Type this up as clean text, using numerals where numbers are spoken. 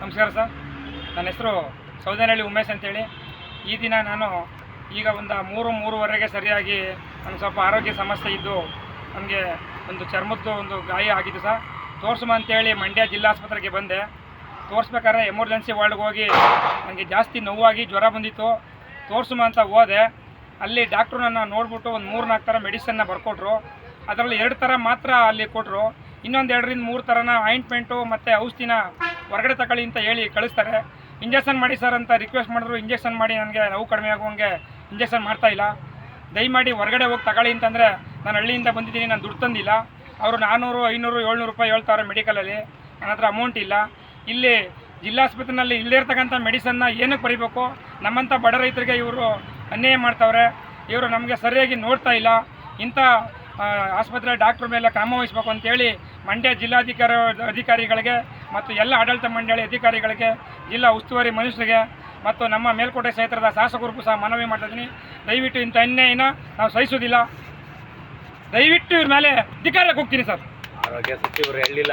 ನಮಸ್ಕಾರ ಸರ್. ನನ್ನ ಹೆಸರು ಸೌದನಹಳ್ಳಿ ಉಮೇಶ್ ಅಂತೇಳಿ. ಈ ದಿನ ನಾನು ಈಗ ಒಂದು 3-3:30 ಸರಿಯಾಗಿ ನನಗೆ ಸ್ವಲ್ಪ ಆರೋಗ್ಯ ಸಮಸ್ಯೆ ಇದ್ದು ನನಗೆ ಒಂದು ಚರ್ಮದ್ದು ಒಂದು ಗಾಯ ಆಗಿದ್ದು ಸರ್. ತೋರಿಸುಮ ಅಂತೇಳಿ ಮಂಡ್ಯ ಜಿಲ್ಲಾಸ್ಪತ್ರೆಗೆ ಬಂದೆ. ತೋರಿಸ್ಬೇಕಾದ್ರೆ ಎಮರ್ಜೆನ್ಸಿ ವಾರ್ಡ್ಗೆ ಹೋಗಿ ನನಗೆ ಜಾಸ್ತಿ ನೋವಾಗಿ ಜ್ವರ ಬಂದಿತ್ತು. ತೋರಿಸುಮ ಅಂತ ಹೋದೆ. ಅಲ್ಲಿ ಡಾಕ್ಟ್ರು ನನ್ನ ನೋಡಿಬಿಟ್ಟು ಒಂದು 3-4 ಥರ ಮೆಡಿಸನ್ನ ಬರ್ಕೊಟ್ರು. ಅದರಲ್ಲಿ 2 ಥರ ಮಾತ್ರ ಅಲ್ಲಿ ಕೊಟ್ಟರು. ಇನ್ನೊಂದು 2-3 ಥರನ ಆಯಿಂಟ್ಮೆಂಟು ಮತ್ತು ಔಷಧಿನ ಹೊರಗಡೆ ತಗೊಳ್ಳಿ ಅಂತ ಹೇಳಿ ಕಳಿಸ್ತಾರೆ. ಇಂಜೆಕ್ಷನ್ ಮಾಡಿ ಸರ್ ಅಂತ ರಿಕ್ವೆಸ್ಟ್ ಮಾಡಿದ್ರು. ಇಂಜೆಕ್ಷನ್ ಮಾಡಿ ನನಗೆ ನೋವು ಕಡಿಮೆ ಆಗುವಂಗೆ ಇಂಜೆಕ್ಷನ್ ಮಾಡ್ತಾಯಿಲ್ಲ. ದಯಮಾಡಿ ಹೊರಗಡೆ ಹೋಗಿ ತಗೊಳ್ಳಿ ಅಂತಂದರೆ ನಾನು ಹಳ್ಳಿಯಿಂದ ಬಂದಿದ್ದೀನಿ, ನಾನು ದುಡ್ಡು ತಂದಿಲ್ಲ. ಅವರು 400, 500, 700 ರೂಪಾಯಿ ಹೇಳ್ತಾರೆ ಮೆಡಿಕಲಲ್ಲಿ. ನನ್ನ ಹತ್ರ ಅಮೌಂಟ್ ಇಲ್ಲ. ಇಲ್ಲಿ ಜಿಲ್ಲಾಸ್ಪತ್ರೆಯಲ್ಲಿ ಇಲ್ಲದೇ ಇರ್ತಕ್ಕಂಥ ಮೆಡಿಸನ್ನ ಏನಕ್ಕೆ ಬರೀಬೇಕು? ನಮ್ಮಂಥ ಬಡ ರೈತರಿಗೆ ಇವರು ಅನ್ಯಾಯ ಮಾಡ್ತಾವ್ರೆ. ಇವರು ನಮಗೆ ಸರಿಯಾಗಿ ನೋಡ್ತಾ ಇಲ್ಲ. ಇಂಥ ಆಸ್ಪತ್ರೆ ಡಾಕ್ಟ್ರ ಮೇಲೆ ಕ್ರಮ ವಹಿಸಬೇಕು ಅಂತೇಳಿ ಮಂಡ್ಯ ಅಧಿಕಾರಿಗಳಿಗೆ ಮತ್ತು ಎಲ್ಲ ಆಡಳಿತ ಮಂಡಳಿ ಅಧಿಕಾರಿಗಳಿಗೆ, ಜಿಲ್ಲಾ ಉಸ್ತುವಾರಿ ಮನುಷ್ಯರಿಗೆ ಮತ್ತು ನಮ್ಮ ಮೇಲ್ಕೋಟೆ ಕ್ಷೇತ್ರದ ಶಾಸಕರಿಗೂ ಸಹ ಮನವಿ ಮಾಡ್ತಾಯಿದ್ದೀನಿ. ದಯವಿಟ್ಟು ಇಂಥ ಅನ್ಯಾಯನ ನಾವು ಸಹಿಸೋದಿಲ್ಲ. ದಯವಿಟ್ಟು ಇವ್ರ ಮೇಲೆ ಅಧಿಕಾರಕ್ಕೆ ಹೋಗ್ತೀನಿ ಸರ್. ಆರೋಗ್ಯ ಸಚಿವರು ಹೇಳಿಲ್ಲ.